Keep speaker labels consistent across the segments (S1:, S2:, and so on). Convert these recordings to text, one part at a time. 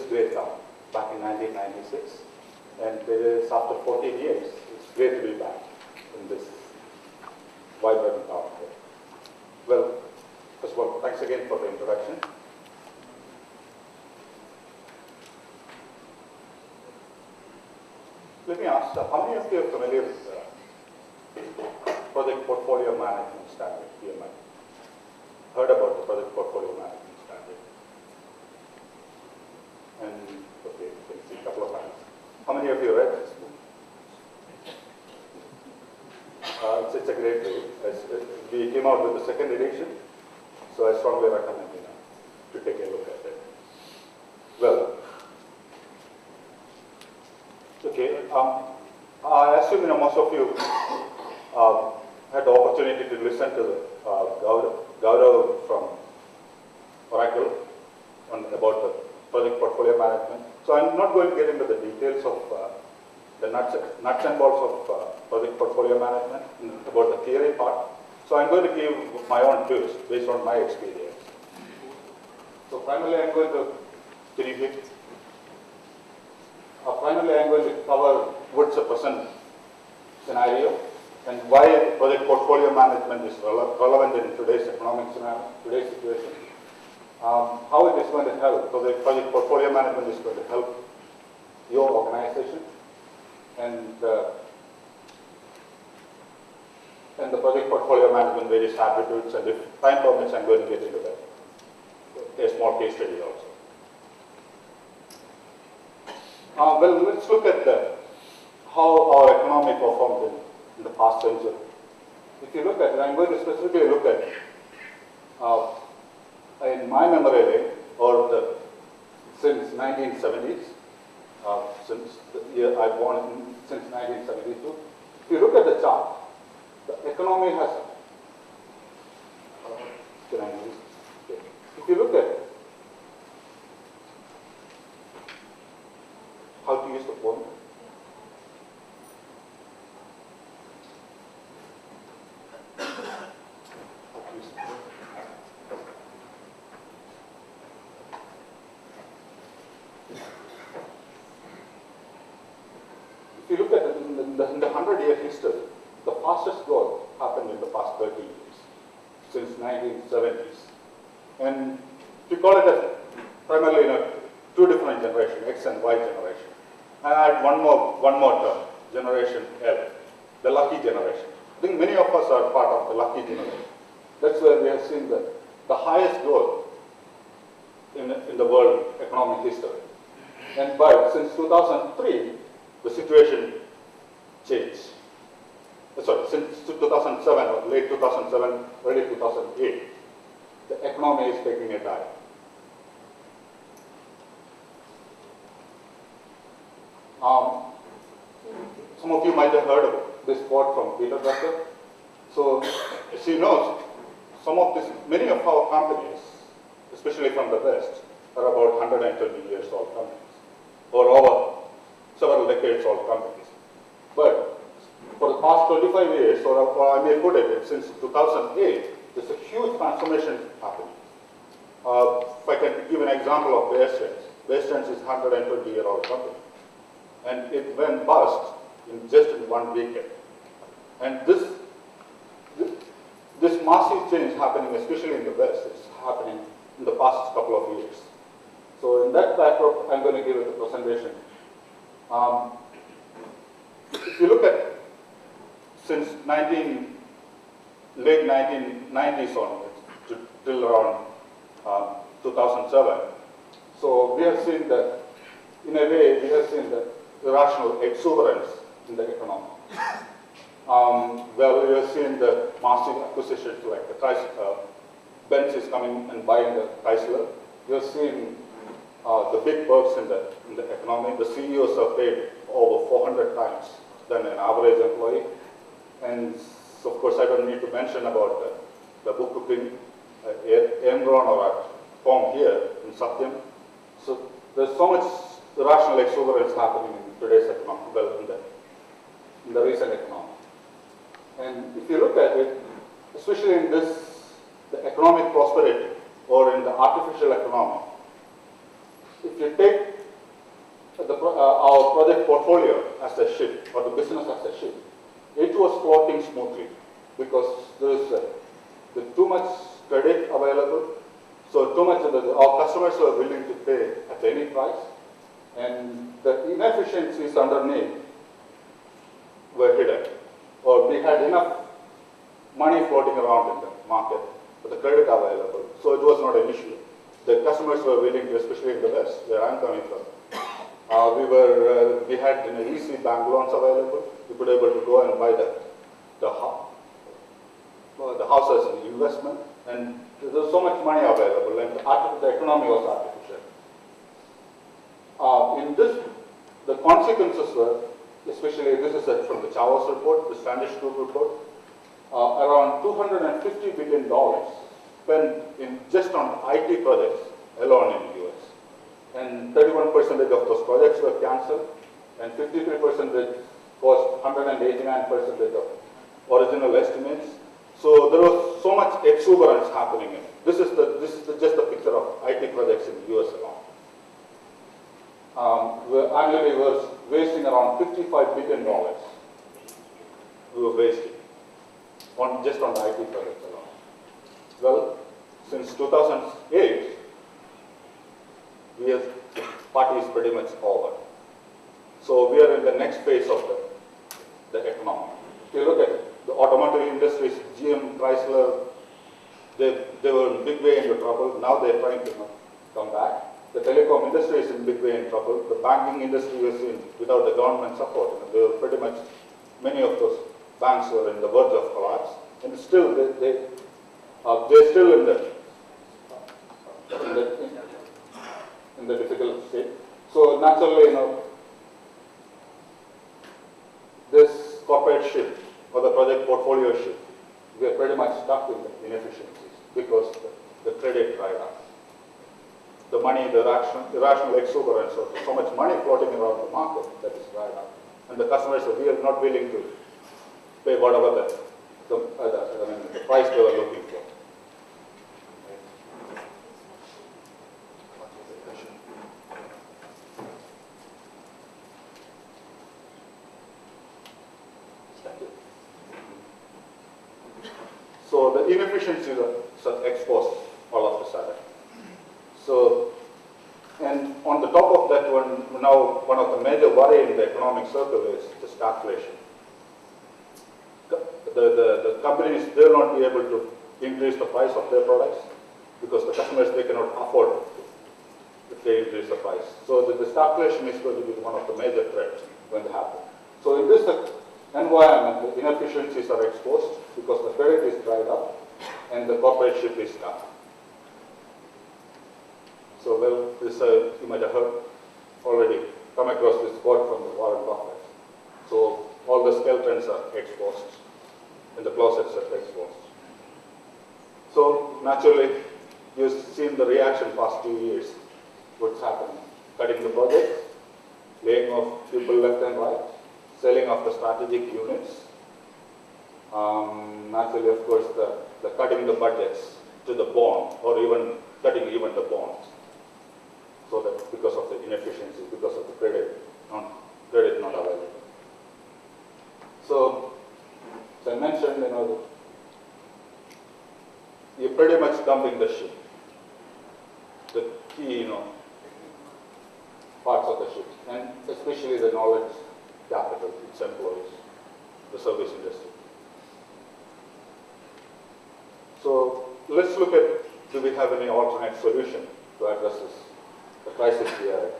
S1: this great town back in 1996, and it is after 14 years. It's great to be back in this vibrant town here. Well, first of all, thanks again for the introduction. Let me ask, how many of you are familiar with Project Portfolio Management Standard, PMI? Heard about the Project Portfolio Management Standard? And, okay, you can see a couple of hands. How many of you read this book? It's a great read. We came out with the second edition, so I strongly recommend to take a look at it. Well, okay, I assume most of you had the opportunity to listen to Gaurav from Oracle about the project portfolio management. So I'm not going to get into the details of the nuts and bolts of project portfolio management, about the theory part. So I'm going to give my own twist based on my experience. So primarily I'm going to cover what's the present scenario and why project portfolio management is relevant in today's economic scenario, today's situation. How it is going to help. So the project portfolio management is going to help your organization, and the project portfolio management various attributes, and if time permits, I'm going to get into that. A small case study also. Well, let's look at how our economy performed in the past century. If you look at it, I'm going to specifically look at, in my memory lane, or since 1970s, since the year I born, since 1972. If you look at the chart, the economy has, if you look at how to use the phone, if you look at it in the 100-year history, the fastest growth happened in the past 30 years, since 1970s. And we call it as primarily two different generations, X and Y generation. And I add one more term, generation L, the lucky generation. I think many of us are part of the lucky generation. That's where we have seen the highest growth in the world economic history. And since 2003, the situation changed. Sorry, since 2007 or late 2007, early 2008, the economy is taking a dive. Some of you might have heard of this quote from Peter Drucker. So, as you know, many of our companies, especially from the West, are about 120 years old companies, or over several decades old companies. But for the past 25 years, or I may put it, since 2008, there's a huge transformation happening. If I can give an example of Western is a 120-year-old company. And it went bust just in 1 weekend. And this massive change happening, especially in the West, is happening in the past couple of years. So in that backdrop, I'm going to give it a presentation. If you look at since late 1990s onwards till around 2007, so we have seen that, in a way, we have seen the irrational exuberance in the economy. Well, we have seen the massive acquisitions like the Benz is coming and buying the Chrysler. We have seen the big perks in the economy. The CEOs are paid over 400 times than an average employee. And so, of course, I don't need to mention about the bookkeeping, Enron or a firm here in Satyam. So there's so much irrational exuberance happening in today's economy, well, in the recent economy. And if you look at it, especially in the economic prosperity or in the artificial economy, if you take our project portfolio as a ship, or the business as a ship, it was floating smoothly because there is too much credit available. So too much of our customers were willing to pay at any price, and the inefficiencies underneath were hidden, or we had enough money floating around in the market for the credit available, so it was not an issue. The customers were willing to, especially in the West, where I'm coming from. We had easy bank loans available. We could able to go and buy the houses in investment, and there was so much money available, and the economy was artificial. In this, the consequences were, especially this is from the Chavos report, the Standish Group report, around $250 billion spent in just on IT projects alone in the US. And 31% of those projects were cancelled, and 53% was 189% of original estimates. So there was so much exuberance happening in it. This is just a picture of IT projects in the US alone. Annually, we were wasting around $55 billion. We were wasting just on the IT projects alone. Well, since 2008, the party is pretty much over. So we are in the next phase of the economy. If you look at the automotive industries, GM, Chrysler, they were in big way into trouble. Now they're trying to come back. The telecom industry is in big way in trouble. The banking industry is without the government support. They were pretty much, many of those banks were in the verge of collapse. And still, they're still in the difficult state. So naturally, this corporate shift or the project portfolio shift, we are pretty much stuck in the inefficiencies because the credit dried up. The money, the irrational exuberance of so much money floating around the market that is dried up. And the customers are not willing to pay whatever the price they were looking for. So the inefficiencies are exposed all of a sudden. So, and on the top of that now one of the major worry in the economic circle is the stagflation. The companies, they will not be able to increase the price of their products because the customers, they cannot afford if they increase the price. So the stagflation is going to be one of the major threats when they happen. So in this environment, the inefficiencies are exposed because the credit is dried up and the corporate ship is stuck. So, well, this you might have heard already come across this quote from the Warren Buffett. So all the skeletons are exposed and the closets are exposed. So naturally, you've seen the reaction past 2 years. What's happening? Cutting the projects, laying off people left and right, selling off the strategic units. Naturally, of course, the cutting the budgets to the bone, or even cutting even the bonds. So that because of the inefficiency, because of the credit not available. So, as I mentioned, you're pretty much dumping the ship. The key, parts of the ship, and especially the knowledge capital, its employees, the service industry. So let's look at, do we have any alternate solution to address the crisis we are in?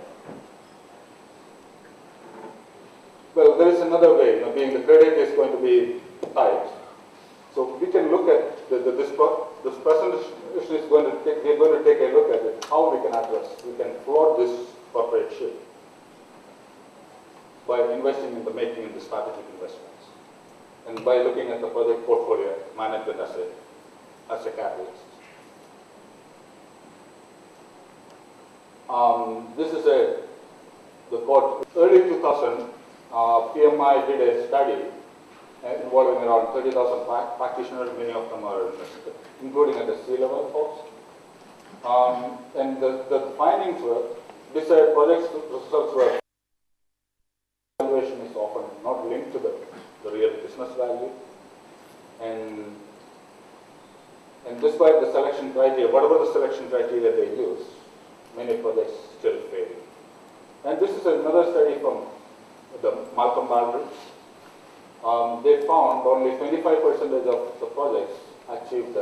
S1: Well, there is another way, being the credit is going to be tight. So we can look at this presentation is going to take, we're going to take a look at it, how we can address, we can float this corporate ship by investing in making the strategic investments, and by looking at the project portfolio management as a catalyst. This is the quote. Early 2000, PMI did a study involving around 30,000 practitioners. Many of them are including at the C-level folks. And the findings were, these project results were valuation is often not linked to the real business value. And despite the selection criteria, whatever the selection criteria they use, many projects still fail. And this is another study from the Malcolm Baldwin. They found only 25% of the projects achieved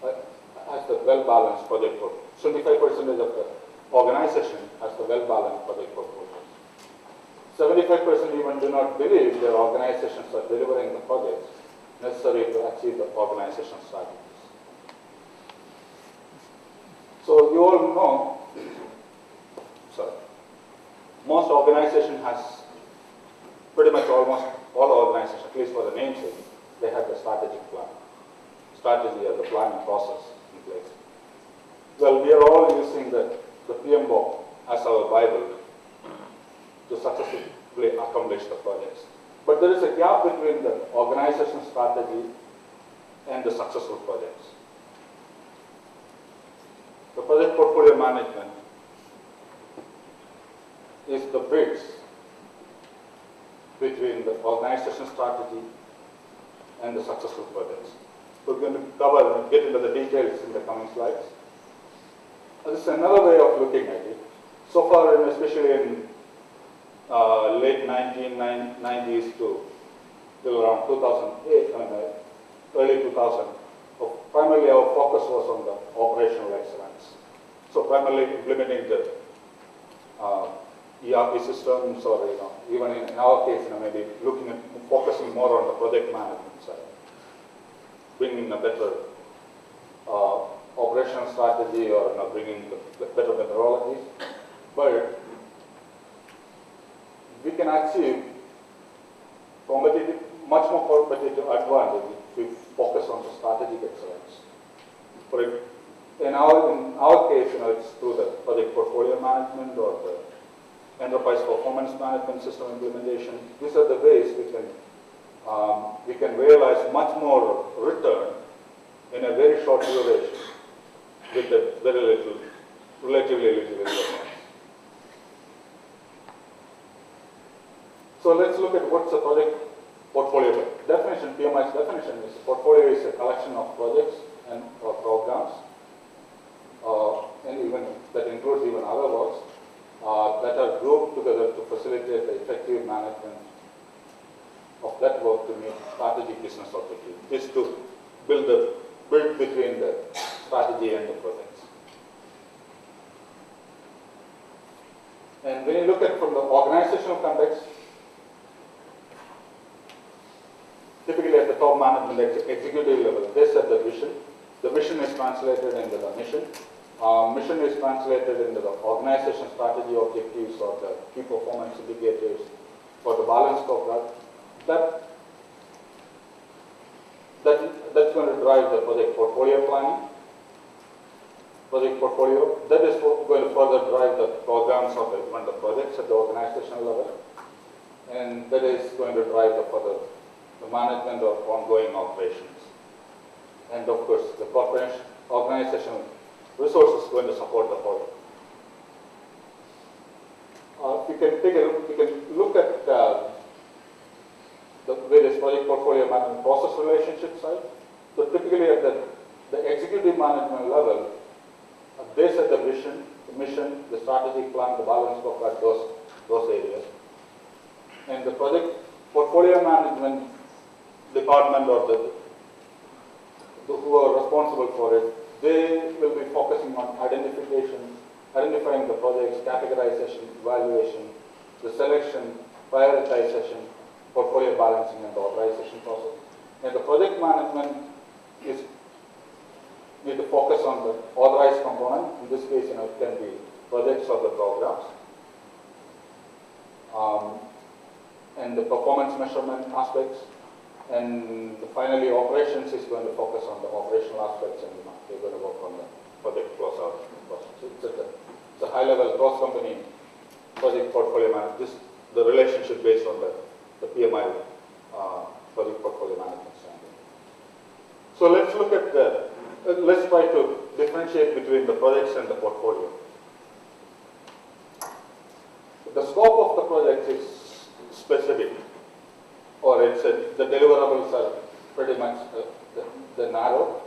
S1: has the well-balanced project portfolio. 25% of the organization has the well-balanced project portfolio. 75% even do not believe their organizations are delivering the projects necessary to achieve the organization strategies. So you all know, most organization has, pretty much almost all organizations, at least for the namesake, they have the strategic plan. Strategy or the planning process in place. Well, we are all using the PMBOK as our Bible to successfully accomplish the projects. But there is a gap between the organization strategy and the successful projects. The project portfolio management is the bridge between the organization strategy and the successful projects. We're going to cover and get into the details in the coming slides. This is another way of looking at it. So far, especially in late 1990s till around 2008, early 2000, primarily our focus was on the operational excellence. So primarily implementing the ERP systems, or even in our case, maybe looking at focusing more on the project management side, bringing a better operational strategy, or bringing the better methodologies. But we can achieve much more competitive advantage if we focus on the strategic excellence. In our case, it's through the project portfolio management or the enterprise performance management system implementation. These are the ways we can realize much more return in a very short duration with a very little, relatively little investment. So let's look at what's a project portfolio definition. PMI's definition is portfolio is a collection of projects and or programs, and even that includes even other works that are grouped together to facilitate the effective management of that work to meet strategic business objectives. Is to build the bridge between the strategy and the projects. And when you look at from the organizational context, typically at the top management executive level, they set the vision. The vision is translated into the mission. Mission is translated into the organization strategy objectives or the key performance indicators for the balance scorecard. That's going to drive the project portfolio planning. Project portfolio, that is going to further drive the programs of the projects at the organizational level. And that is going to drive the management of ongoing operations. And of course, the corporation organizational resources is going to support the whole. We can look at the various project portfolio management process relationship side. So typically at the executive management level, they set the vision, the mission, the strategic plan, the balance scorecard, those areas. And the project portfolio management department or who are responsible for it, they will be focusing on identifying the projects, categorization, evaluation, the selection, prioritization, portfolio balancing, and the authorization process. And the project management need to focus on the authorized component. In this case, it can be projects or the programs. And the performance measurement aspects. And finally, operations is going to focus on the operational aspects, and they're going to work on the project closeout process. It's a high-level cross-company project portfolio management. The relationship based on the PMI project portfolio management standard. So let's look at let's try to differentiate between the projects and the portfolio. The scope of the project is the deliverables are pretty much the narrow.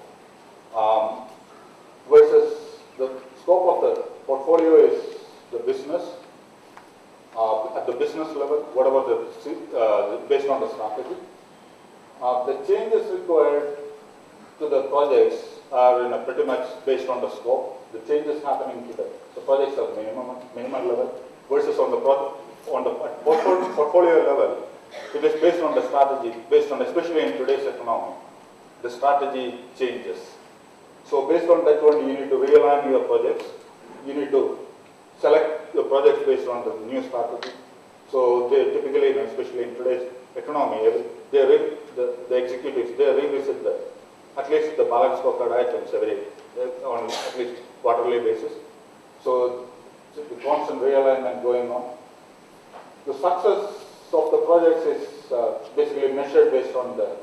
S1: Versus the scope of the portfolio is the business. At the business level, whatever based on the strategy. The changes required to the projects are pretty much based on the scope. The changes happening to the projects are minimum level versus on the portfolio level, it is based on the strategy, based on, especially in today's economy, the strategy changes. So based on that one, you need to realign your projects. You need to select your projects based on the new strategy. So they typically, especially in today's economy, the executives, they revisit at least the balance scorecard items on at least quarterly basis. So the constant realignment going on. The success of the projects is basically measured based on the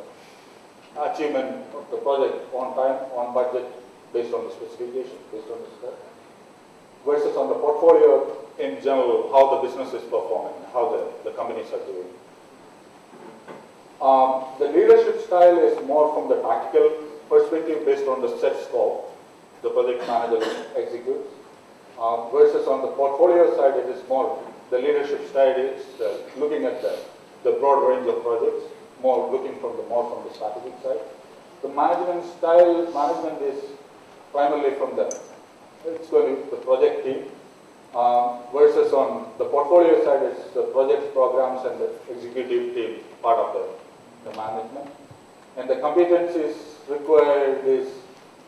S1: achievement of the project on time, on budget, based on the specification, based on the spec. Versus on the portfolio in general, how the business is performing, how the companies are doing. The leadership style is more from the tactical perspective based on the set scope the project manager executes. Versus on the portfolio side, it is more, the leadership style is looking at the broad range of projects, looking from the strategic side. The management style, management is primarily from the project team. Versus on the portfolio side, it's the project programs and the executive team part of the management. And the competencies required is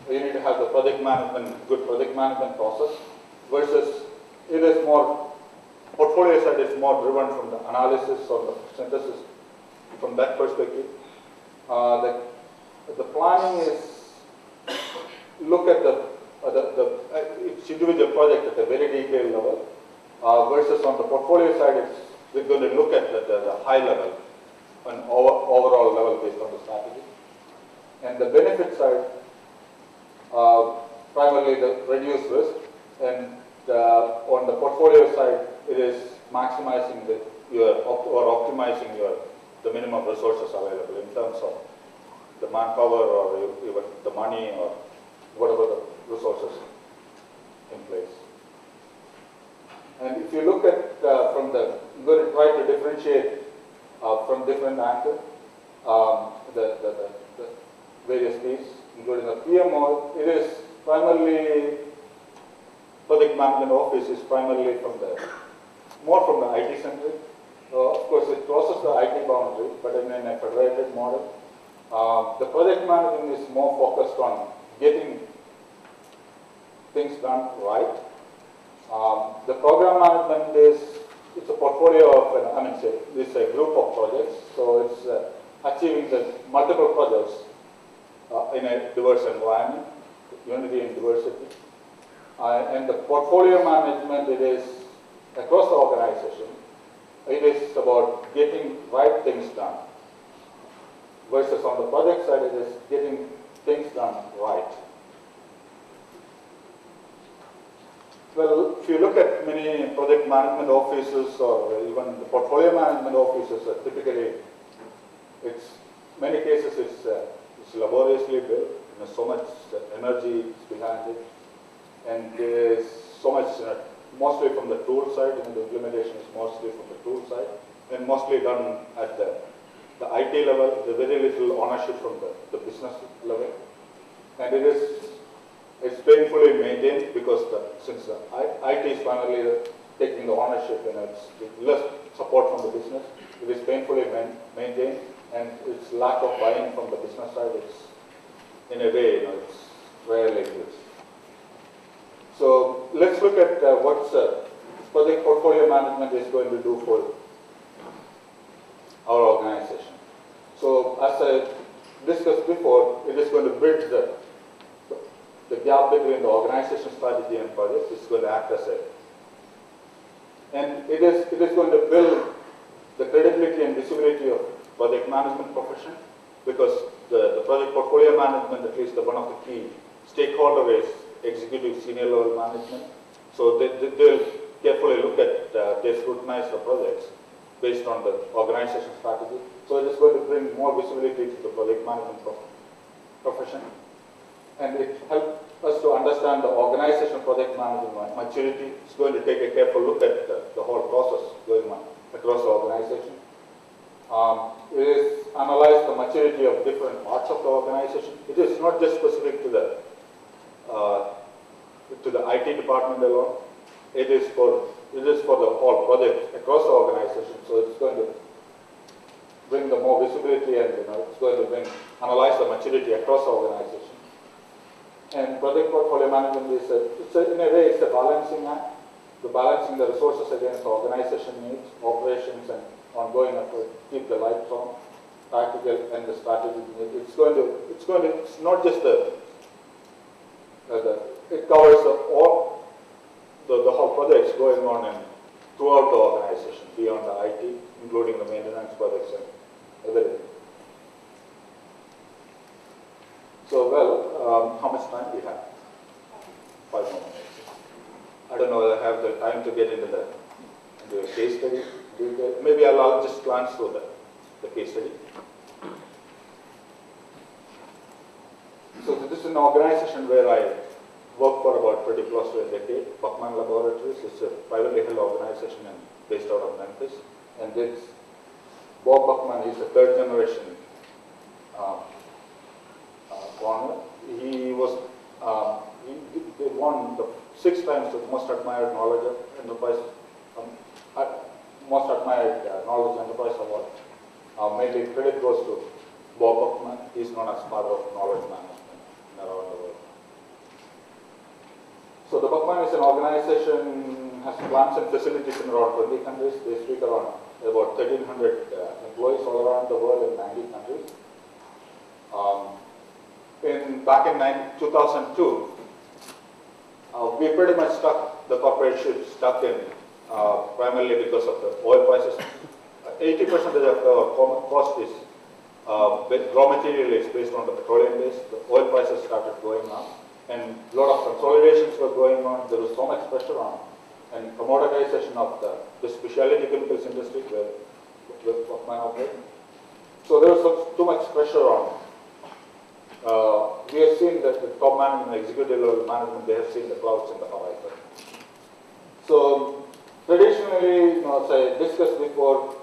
S1: you need to have the project management, good project management process. Versus it is more, portfolio side is more driven from the analysis or the synthesis from that perspective. The planning is look at each individual project at a very detailed level. Versus on the portfolio side, we're going to look at the high level, an overall level based on the strategy. And the benefit side, primarily the reduced risk, and on the portfolio side, it is maximizing or optimizing the minimum resources available in terms of the manpower or even the money or whatever the resources in place. And if you look at I'm going to try to differentiate from different angles the various pieces, including the PMI. It is primarily, project management office is primarily more from the IT centric. Of course, it crosses the IT boundary, but in a federated model. The project management is more focused on getting things done right. The program management it's a portfolio of, it's a group of projects, so it's achieving the multiple projects in a diverse environment, unity and diversity. And the portfolio management, it is across the organization. It is about getting right things done. Versus on the project side, it is getting things done right. Well, if you look at many project management offices or even the portfolio management offices, typically, many cases it's laboriously built. There's so much energy behind it, and there's so much, mostly from the tool side. The implementation is mostly from the tool side, and mostly done at the IT level. There's very little ownership from the business level, and it's painfully maintained because since the IT is primarily taking the ownership and it's less support from the business, it is painfully maintained, and its lack of buy-in from the business side is, in a way, it's rarely used. So let's look at what project portfolio management is going to do for our organization. So as I discussed before, it is going to bridge the gap between the organization strategy and projects. It's going to act as and it is going to build the credibility and visibility of project management profession, because the project portfolio management, at least one of the key stakeholder is executive senior level management. So they'll carefully look at, they scrutinize the projects based on the organization strategy. So it is going to bring more visibility to the project management profession. And it helps us to understand the organization project management maturity. It's going to take a careful look at the whole process going on across the organization. It is analyze the maturity of different parts of the organization. It is not just specific to the IT department alone. It is for the whole project across the organization. So it's going to bring the more visibility, and it's going to analyze the maturity across the organization. And project portfolio management is in a way it's a balancing act, balancing the resources against the organization needs, operations, and ongoing effort, keep the lights on, tactical and the strategic need. It's not just it covers the whole projects going on and throughout the organization, beyond the IT, including the maintenance projects and everything. So, well, how much time do we have? 5 more minutes. I don't know whether I have the time to get into the case study detail. Maybe I'll just glance through the case study. So this is an organization where I worked for about pretty close to a decade. Buckman Laboratories is a privately held organization based out of Memphis. And this Bob Buckman is a third generation owner. They won the 6 times the most admired knowledge enterprise, knowledge enterprise award. Mainly credit goes to Bob Buckman. He is known as father of knowledge management around the world. So the Buckman is an organization, has plants and facilities in around 20 countries. They speak around about 1,300 employees all around the world in 90 countries. Back in 2002, we pretty much stuck, the corporate ship stuck in, primarily because of the oil prices. 80% of our cost is, raw material is based on the petroleum base. The oil prices started going up, and a lot of consolidations were going on. There was so much pressure on, and commoditization of the specialty chemicals industry where Buckman operated. So there was too much pressure on. We have seen that the top management, executive level management, they have seen the clouds in the horizon. So traditionally, as I discussed before,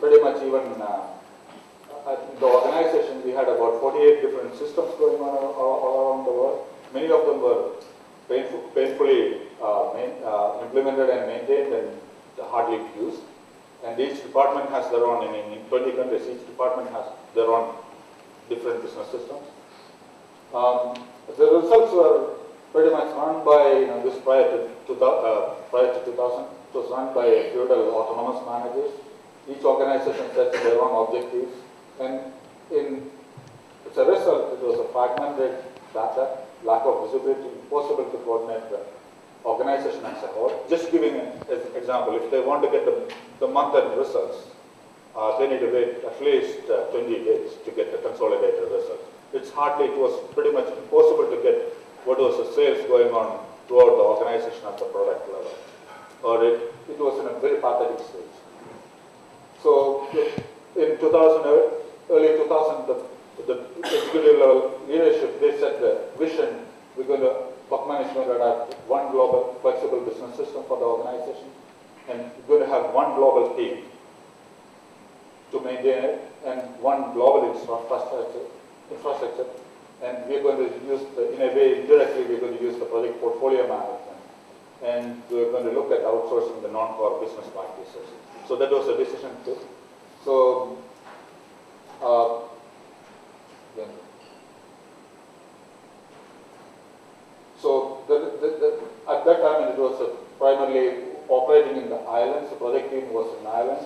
S1: pretty much even at the organization, we had about 48 different systems going on all around the world. Many of them were painfully implemented and maintained and hardly used. And each department has their own, in 20 countries, each department has their own different business systems. The results were pretty much run by, this prior to 2000, it was run by feudal autonomous managers. Each organization sets their own objectives, and as a result, it was a fragmented data, lack of visibility, impossible to coordinate the organization as a whole. Just giving an example, if they want to get the month-end results, they need to wait at least 20 days to get the consolidated results. It was pretty much impossible to get what was the sales going on throughout the organization at the product level. Or it was in a very pathetic stage. So in early 2000, the executive level leadership, they set the vision. Buckman is going to have one global flexible business system for the organization, and we're going to have one global team to maintain it, and one global infrastructure, and we're going to use, in a way, indirectly, we're going to use the project portfolio management, and we're going to look at outsourcing the non-core business practices. So that was a decision too. So, at that time, it was primarily operating in the islands. The project team was in islands,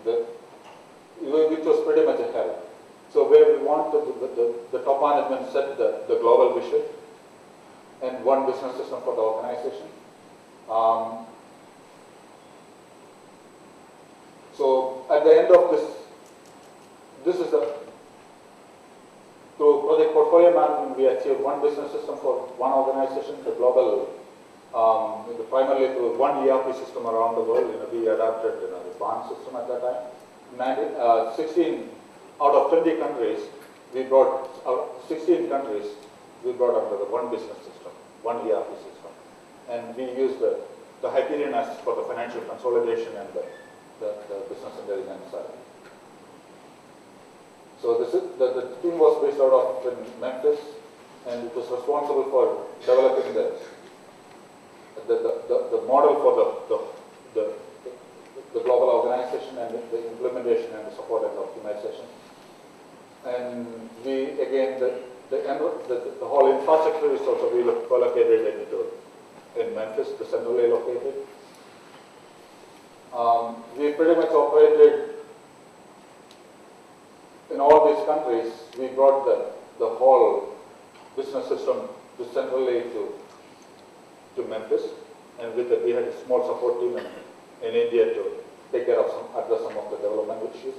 S1: which was pretty much a help. So where we wanted the top management set the global vision and one business system for the organization. So at the end of this is through project portfolio management, we achieved one business system for one organization, the global primarily through one ERP system around the world. We adapted the bond system at that time. 16 out of 20 countries, we brought 16 countries. We brought under the one business system, one ERP system, and we used the Hyperion as for the financial consolidation and the business intelligence side. So the team was based out of Memphis, and it was responsible for developing the model for the global organization and the implementation and the support and optimization. And we again the whole infrastructure is also co-located in Memphis, the centrally located. We pretty much operated in all these countries. We brought the whole business system to centrally to Memphis, and we had a small support team in India to take care of address some of the development issues.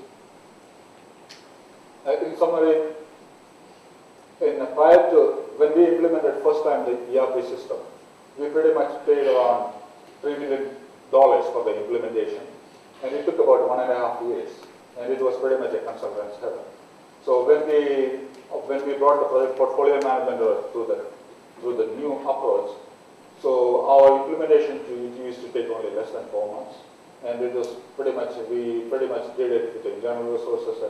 S1: In summary, prior to when we implemented first time the ERP system, we pretty much paid around $3 million for the implementation, and it took about 1.5 years, and it was pretty much a consultant's heaven. So when we brought the project portfolio management through the new approach, so our implementation used to take only less than 4 months, and it was we pretty much did it with the internal resources,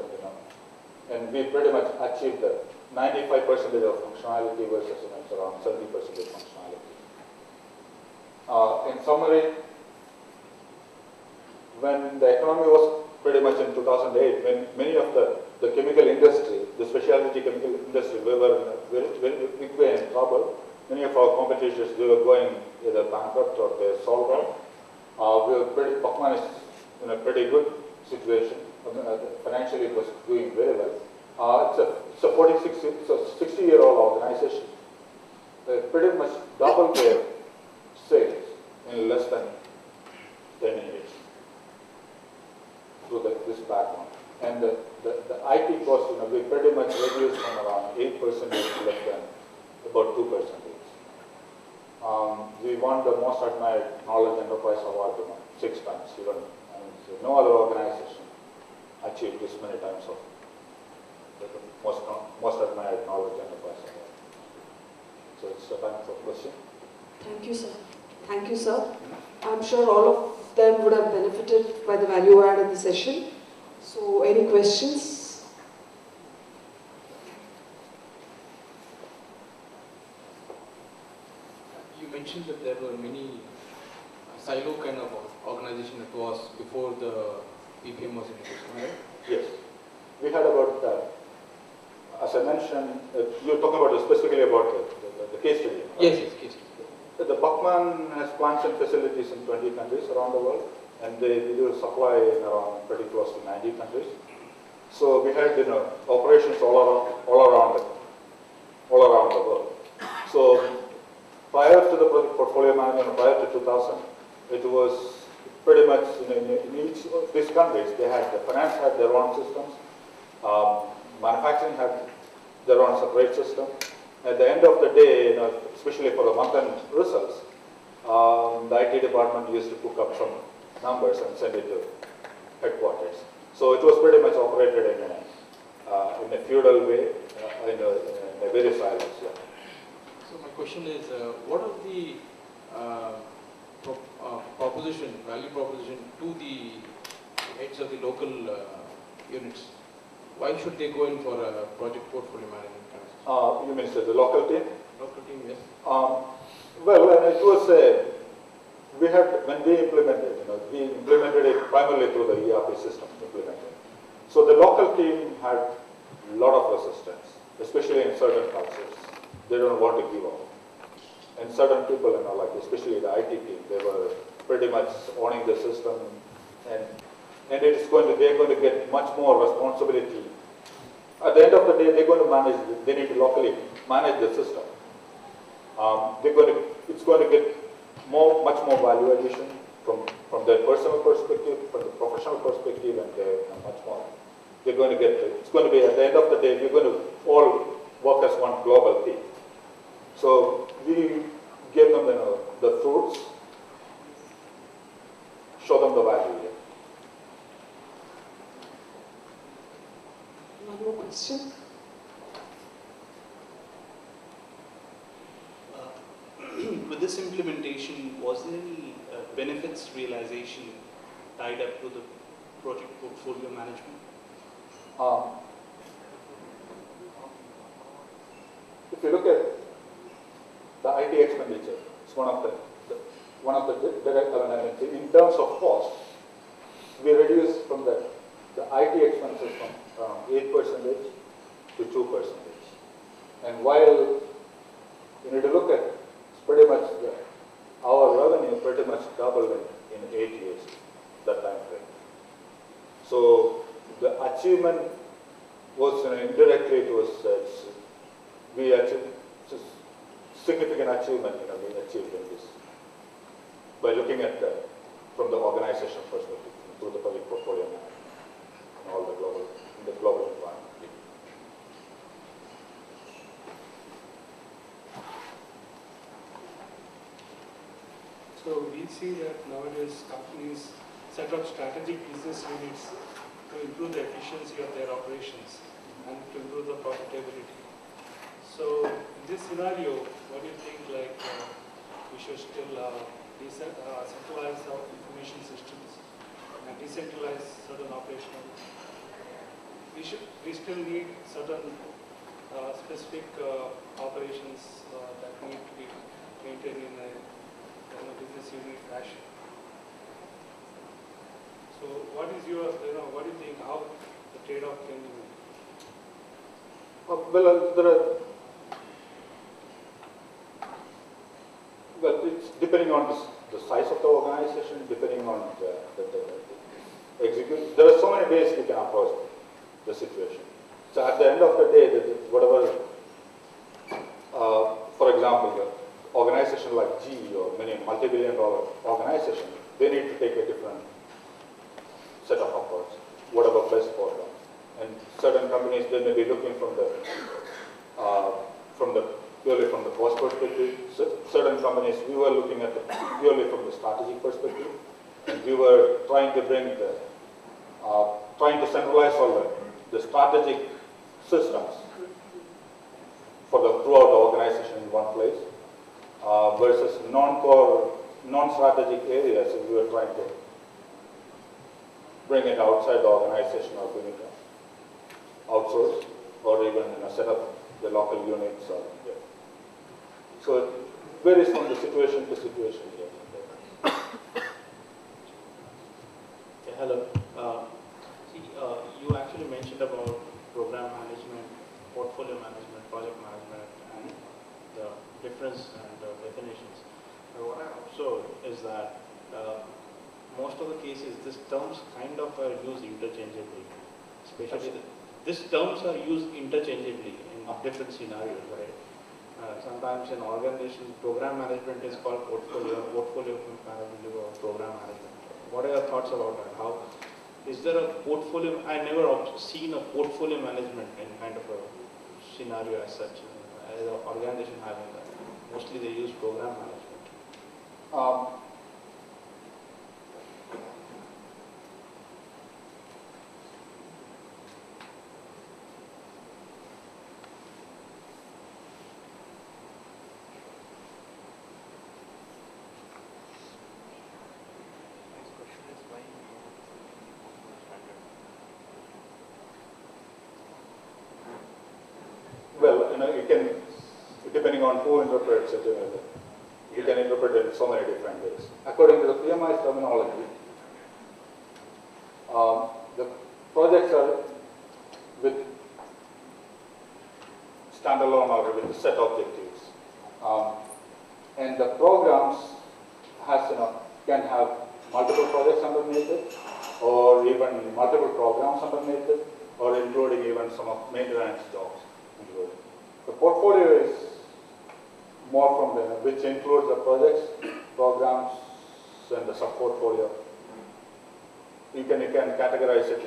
S1: and we pretty much achieved the 95% of functionality versus around 70% functionality. In summary, when the economy was pretty much in 2008, when many of the chemical industry, the specialty chemical industry, we were in trouble. Many of our competitors, they were going either bankrupt or they sold out. Buckman is in a pretty good situation. Financially, it was doing very well. It's a 60-year-old organization. They pretty much doubled their sales in less than 10 years through this background. And the IT cost, we pretty much reduced from around 8% to less than about 2%. We won the most admired knowledge enterprise award 6 times. Even no other organization achieved this many times of the most admired knowledge enterprise award. So it's the time for question.
S2: Thank you, sir. Thank you, sir. I'm sure all of them would have benefited by the value add in the session. So, any questions?
S3: You mentioned that there were many silo kind of organization that was before the PPM was introduced, right?
S1: Yes. We had about, as I mentioned, you're talking about specifically about the case study. Right?
S3: Yes, case study.
S1: The Buckman has plants and facilities in 20 countries around the world, and they do supply in around pretty close to 90 countries. So we had operations all around the world. So prior to the project portfolio management, prior to 2000, it was pretty much in each of these countries, the finance had their own systems, manufacturing had their own separate system. At the end of the day, especially for the month-end results, the IT department used to cook up some numbers and send it to headquarters. So it was pretty much operated in a feudal way, in a very silos. Yeah.
S3: So my question is, what are the value proposition to the heads of the local units? Why should they go in for a project portfolio management?
S1: You mean the local team?
S3: Local team, yes.
S1: Well, it was when we implemented, we implemented it primarily through the ERP system implemented. So the local team had a lot of resistance, especially in certain cultures. They don't want to give up. And certain people, especially the IT team, they were pretty much owning the system, and they're going to get much more responsibility. At the end of the day, they need to locally manage the system. It's going to get much more value addition from their personal perspective, from the professional perspective, and much more. It's going to be, at the end of the day, we're going to all work as one global team. So we gave them the fruits, show them the value here.
S2: One more question.
S4: With this implementation, was there any benefits realization tied up to the project portfolio management?
S1: If you look at the IT expenditure, it's one of the direct, in terms of cost, we reduced from the IT expenses from around 8% to 2%. And while you need to look at, it's pretty much our revenue pretty much doubled in 8 years, that time frame. So the achievement was indirectly, it was we achieved significant achievement we achieved in this by looking at from the organization perspective through the public portfolio management and all the global environment.
S5: So we see that nowadays companies set up strategic business units to improve the efficiency of their operations and to improve the profitability. So in this scenario, what do you think, like we should still centralize our information systems and decentralize certain operational? We still need certain specific operations that need to be maintained in a business unit fashion. So what is your, what do you think, how the trade-off can be made?
S1: It's depending on the size of the organization, depending on the execute. There are so many ways we can approach the situation. So at the end of the day, whatever, for example, the organization like GE or many multi-billion-dollar organization, they need to take a different set of approach, whatever best for them. And certain companies, they may be looking purely from the cost perspective. Certain companies, we were looking at purely from the strategic perspective, and we were trying to centralize all the strategic systems throughout the organization in one place, versus non-core, non-strategic areas. If we were trying to bring it outside the organization or bring it outsourced, or even set up the local units. So it varies from the situation to situation.
S4: Hello. You actually mentioned about program management, portfolio management, project management, and the difference and the definitions. What I observed is that most of the cases, these terms kind of are used interchangeably. Especially these terms are used interchangeably in different scenarios, right? Sometimes in organizations, program management is called portfolio management is called program management. What are your thoughts about that? How is there a portfolio? I never seen a portfolio management in kind of a scenario as such, as an organization having that. Mostly they use program management.
S1: Well, you can, depending on who interprets it, you can interpret it in so many different ways. According to the PMI terminology, the projects are with standalone or with set objectives, and the programs can have multiple projects underneath it, or even multiple programs underneath it, or including even some of maintenance jobs. The portfolio is more from which includes the projects, programs, and the sub-portfolio. You can categorize it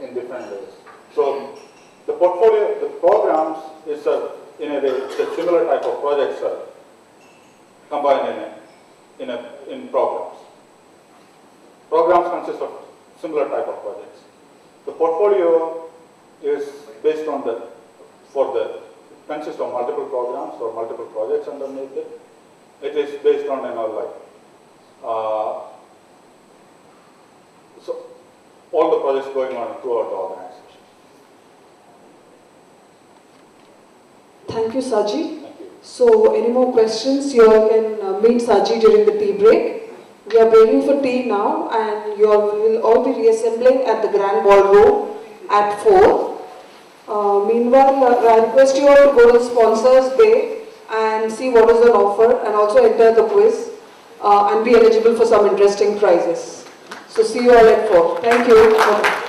S1: in different ways. So the portfolio, the programs is in a way, the similar type of projects are combined in programs. Programs consist of similar type of projects. The portfolio is based on consists of multiple programs or multiple projects underneath it. It is based on, so all the projects going on throughout the organization.
S2: Thank you, Saji.
S1: Thank you.
S2: So, any more questions? You all can meet Saji during the tea break. We are breaking for tea now, and you all will all be reassembling at the Grand Ballroom at 4. Meanwhile, I request you all to go to the sponsors bay and see what is on offer, and also enter the quiz and be eligible for some interesting prizes. So, see you all at 4. Thank you.